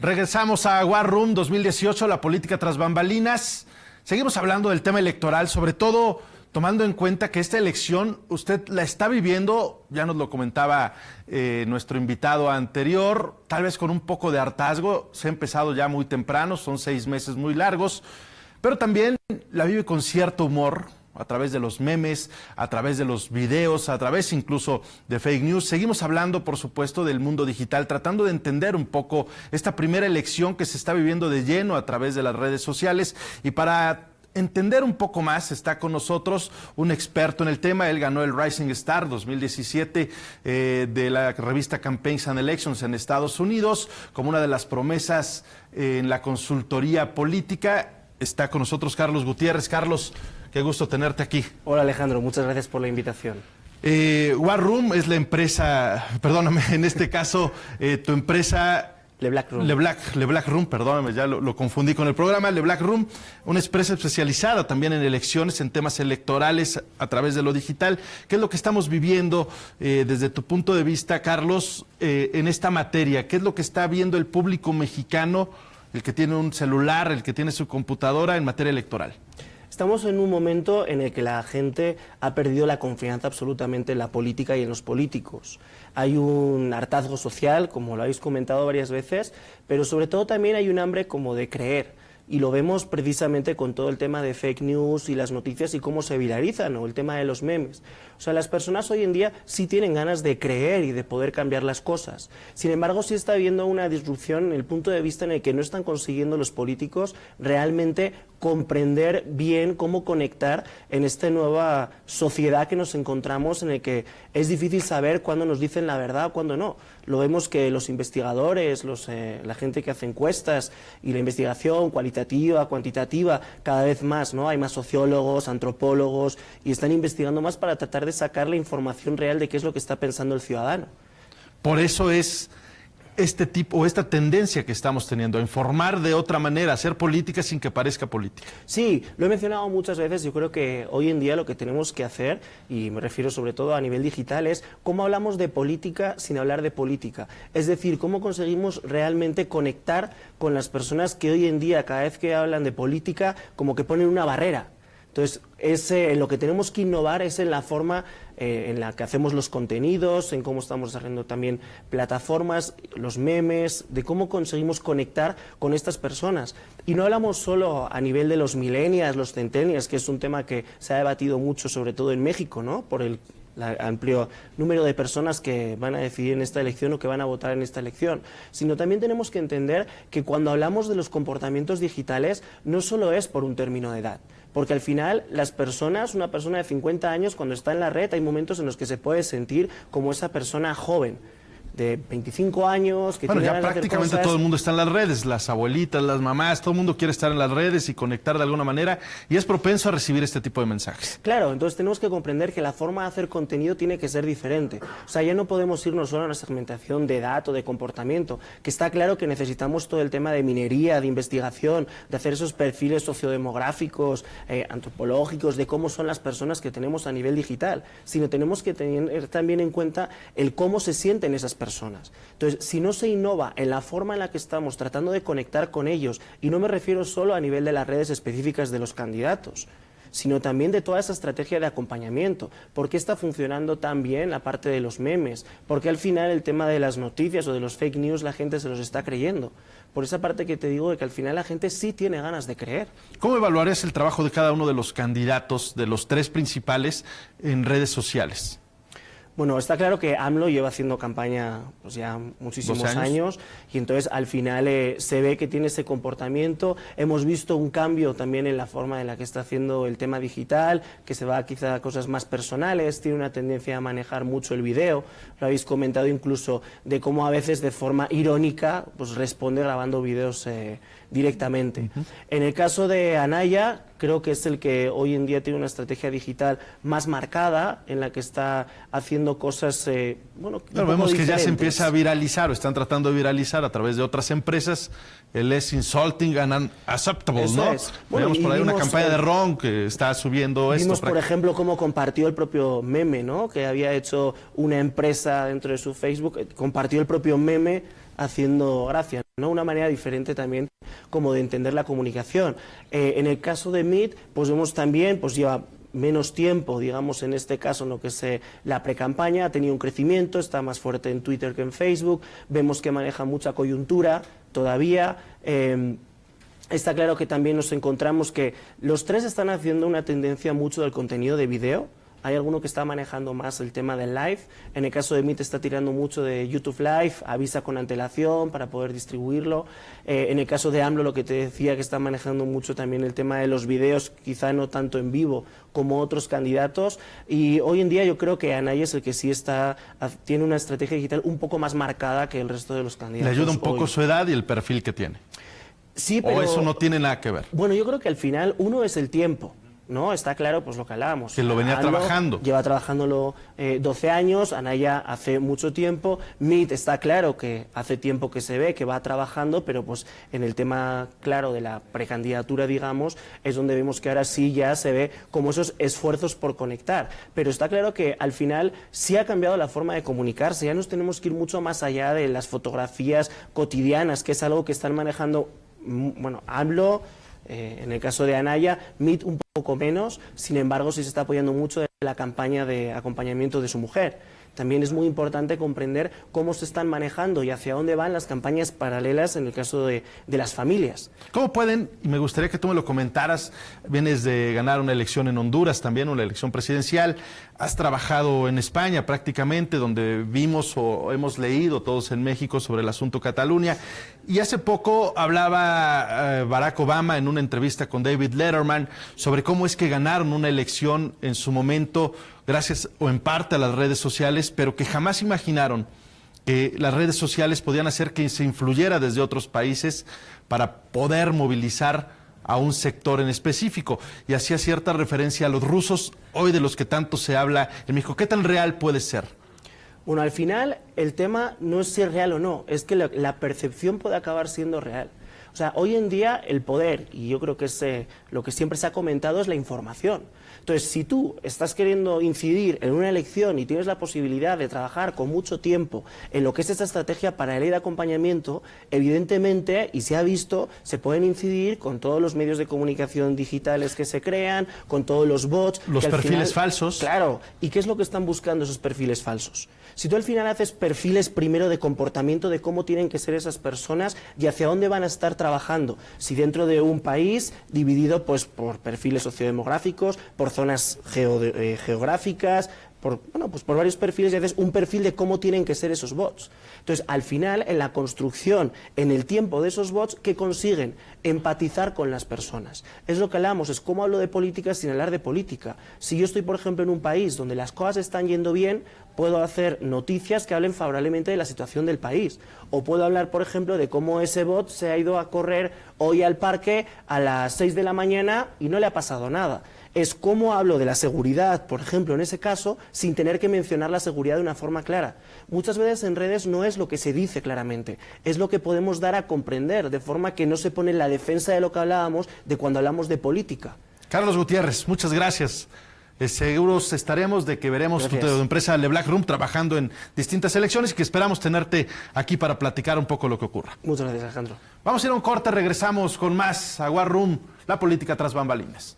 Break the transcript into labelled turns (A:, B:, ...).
A: Regresamos a War Room 2018, la política tras bambalinas. Seguimos hablando del tema electoral, sobre todo tomando en cuenta que esta elección usted la está viviendo, ya nos lo comentaba nuestro invitado anterior, tal vez con un poco de hartazgo. Se ha empezado ya muy temprano, son 6 meses muy largos, pero también la vive con cierto humor, a través de los memes, a través de los videos, a través incluso de fake news. Seguimos hablando, por supuesto, del mundo digital, tratando de entender un poco esta primera elección que se está viviendo de lleno a través de las redes sociales. Y para entender un poco más, está con nosotros un experto en el tema. Él ganó el Rising Star 2017 de la revista Campaigns and Elections en Estados Unidos, como una de las promesas en la consultoría política. Está con nosotros Carlos Gutiérrez. Carlos, qué gusto tenerte aquí.
B: Hola Alejandro, muchas gracias por la invitación.
A: War Room es la empresa, perdóname, en este caso tu empresa...
B: LeBlack Room.
A: LeBlack Room, perdóname, ya lo confundí con el programa. LeBlack Room, una empresa especializada también en elecciones, en temas electorales a través de lo digital. ¿Qué es lo que estamos viviendo desde tu punto de vista, Carlos, en esta materia? ¿Qué es lo que está viendo el público mexicano, el que tiene un celular, el que tiene su computadora en materia electoral?
B: Estamos en un momento en el que la gente ha perdido la confianza absolutamente en la política y en los políticos. Hay un hartazgo social, como lo habéis comentado varias veces, pero sobre todo también hay un hambre como de creer. Y lo vemos precisamente con todo el tema de fake news y las noticias y cómo se viralizan, o el tema de los memes. O sea, las personas hoy en día sí tienen ganas de creer y de poder cambiar las cosas. Sin embargo, sí está habiendo una disrupción en el punto de vista en el que no están consiguiendo los políticos realmente comprender bien cómo conectar en esta nueva sociedad que nos encontramos, en el que es difícil saber cuándo nos dicen la verdad o cuándo no. Lo vemos que los investigadores, la gente que hace encuestas y la investigación cualitativa, cuantitativa, cada vez más, ¿no? Hay más sociólogos, antropólogos y están investigando más para tratar de sacar la información real de qué es lo que está pensando el ciudadano.
A: Por eso es este tipo o esta tendencia que estamos teniendo, a informar de otra manera, a hacer política sin que parezca política.
B: Sí, lo he mencionado muchas veces. Yo creo que hoy en día lo que tenemos que hacer, y me refiero sobre todo a nivel digital, es cómo hablamos de política sin hablar de política. Es decir, cómo conseguimos realmente conectar con las personas que hoy en día, cada vez que hablan de política, como que ponen una barrera. Entonces, en lo que tenemos que innovar es en la forma en la que hacemos los contenidos, en cómo estamos desarrollando también plataformas, los memes, de cómo conseguimos conectar con estas personas. Y no hablamos solo a nivel de los millennials, los centennials, que es un tema que se ha debatido mucho, sobre todo en México, ¿no? Por el amplio número de personas que van a decidir en esta elección o que van a votar en esta elección, sino también tenemos que entender que cuando hablamos de los comportamientos digitales no solo es por un término de edad, porque al final las personas, una persona de 50 años cuando está en la red hay momentos en los que se puede sentir como esa persona joven, de 25 años, que
A: bueno,
B: tiene
A: ya prácticamente todo el mundo está en las redes, las abuelitas, las mamás, todo el mundo quiere estar en las redes y conectar de alguna manera, y es propenso a recibir este tipo de mensajes.
B: Claro, entonces tenemos que comprender que la forma de hacer contenido tiene que ser diferente. O sea, ya no podemos irnos solo a una segmentación de edad o de comportamiento, que está claro que necesitamos todo el tema de minería, de investigación, de hacer esos perfiles sociodemográficos, antropológicos, de cómo son las personas que tenemos a nivel digital, sino tenemos que tener también en cuenta el cómo se sienten esas personas. Entonces, si no se innova en la forma en la que estamos tratando de conectar con ellos, y no me refiero solo a nivel de las redes específicas de los candidatos, sino también de toda esa estrategia de acompañamiento. ¿Por qué está funcionando tan bien la parte de los memes? ¿Por qué al final el tema de las noticias o de los fake news la gente se los está creyendo? Por esa parte que te digo de que al final la gente sí tiene ganas de creer.
A: ¿Cómo evaluarías el trabajo de cada uno de los candidatos, de los 3 principales, en redes sociales?
B: Bueno, está claro que AMLO lleva haciendo campaña pues ya muchísimos años y entonces al final se ve que tiene ese comportamiento. Hemos visto un cambio también en la forma en la que está haciendo el tema digital, que se va quizá a cosas más personales, tiene una tendencia a manejar mucho el video. Lo habéis comentado incluso de cómo a veces de forma irónica pues responde grabando videos directamente. En el caso de Anaya, creo que es el que hoy en día tiene una estrategia digital más marcada, en la que está haciendo cosas, bueno,
A: claro, vemos que ya se empieza a viralizar, o están tratando de viralizar a través de otras empresas. Él es insulting and unacceptable, ¿no? Bueno, vemos por ahí una campaña de Ron que está subiendo esto.
B: Vimos, por ejemplo, cómo compartió el propio meme, ¿no? Que había hecho una empresa dentro de su Facebook, compartió el propio meme haciendo gracia. ¿no? Una manera diferente también como de entender la comunicación. En el caso de Meet, pues vemos también, pues lleva menos tiempo, digamos, en este caso, en lo que es la precampaña, ha tenido un crecimiento, está más fuerte en Twitter que en Facebook, vemos que maneja mucha coyuntura todavía. Está claro que también nos encontramos que los tres están haciendo una tendencia mucho del contenido de video. Hay alguno que está manejando más el tema del live. En el caso de Meet está tirando mucho de YouTube Live, avisa con antelación para poder distribuirlo. En el caso de AMLO, lo que te decía, que está manejando mucho también el tema de los videos, quizá no tanto en vivo como otros candidatos. Y hoy en día yo creo que Anaya es el que sí tiene una estrategia digital un poco más marcada que el resto de los candidatos.
A: Le ayuda un poco
B: hoy.
A: su edad y el perfil que tiene.
B: Sí, pero...
A: ¿O eso no tiene nada que ver?
B: Bueno, yo creo que al final uno es el tiempo. ¿No? Está claro, pues lo que hablábamos.
A: Que lo venía trabajando.
B: Lleva trabajándolo 12 años, Anaya hace mucho tiempo, Meet está claro que hace tiempo que se ve, que va trabajando, pero pues en el tema claro de la precandidatura, digamos, es donde vemos que ahora sí ya se ve como esos esfuerzos por conectar. Pero está claro que al final sí ha cambiado la forma de comunicarse, ya nos tenemos que ir mucho más allá de las fotografías cotidianas, que es algo que están manejando, bueno, AMLO, en el caso de Anaya, Meet un poco menos, sin embargo sí se está apoyando mucho de la campaña de acompañamiento de su mujer. También es muy importante comprender cómo se están manejando y hacia dónde van las campañas paralelas en el caso de las familias.
A: ¿Cómo pueden, y me gustaría que tú me lo comentaras, vienes de ganar una elección en Honduras también, una elección presidencial, has trabajado en España prácticamente, donde vimos o hemos leído todos en México sobre el asunto Cataluña, y hace poco hablaba Barack Obama en una entrevista con David Letterman sobre cómo es que ganaron una elección en su momento gracias o en parte a las redes sociales, pero que jamás imaginaron que las redes sociales podían hacer que se influyera desde otros países para poder movilizar a un sector en específico. Y hacía cierta referencia a los rusos, hoy de los que tanto se habla en México. ¿Qué tan real puede ser?
B: Bueno, al final el tema no es si es real o no, es que la percepción puede acabar siendo real. O sea, hoy en día el poder, y yo creo que es lo que siempre se ha comentado, es la información. Entonces, si tú estás queriendo incidir en una elección y tienes la posibilidad de trabajar con mucho tiempo en lo que es esta estrategia paralela de acompañamiento, evidentemente, y se ha visto, se pueden incidir con todos los medios de comunicación digitales que se crean, con todos los bots.
A: Los perfiles falsos.
B: Claro. ¿Y qué es lo que están buscando esos perfiles falsos? Si tú al final haces perfiles primero de comportamiento, de cómo tienen que ser esas personas y hacia dónde van a estar trabajando, si dentro de un país dividido pues por perfiles sociodemográficos, por zonas geográficas, por varios perfiles, y haces un perfil de cómo tienen que ser esos bots. Entonces, al final, en la construcción, en el tiempo de esos bots, ¿qué consiguen? Empatizar con las personas. Es lo que hablamos, es cómo hablo de política sin hablar de política. Si yo estoy, por ejemplo, en un país donde las cosas están yendo bien, puedo hacer noticias que hablen favorablemente de la situación del país. O puedo hablar, por ejemplo, de cómo ese bot se ha ido a correr hoy al parque a las 6 de la mañana y no le ha pasado nada. Es cómo hablo de la seguridad, por ejemplo, en ese caso, sin tener que mencionar la seguridad de una forma clara. Muchas veces en redes no es lo que se dice claramente, es lo que podemos dar a comprender, de forma que no se pone en la defensa de lo que hablábamos de cuando hablamos de política.
A: Carlos Gutiérrez, muchas gracias. Seguros estaremos de que veremos tu empresa Le Black Room trabajando en distintas elecciones y que esperamos tenerte aquí para platicar un poco lo que ocurra.
B: Muchas gracias, Alejandro.
A: Vamos a ir a un corte, regresamos con más War Room, la política tras bambalinas.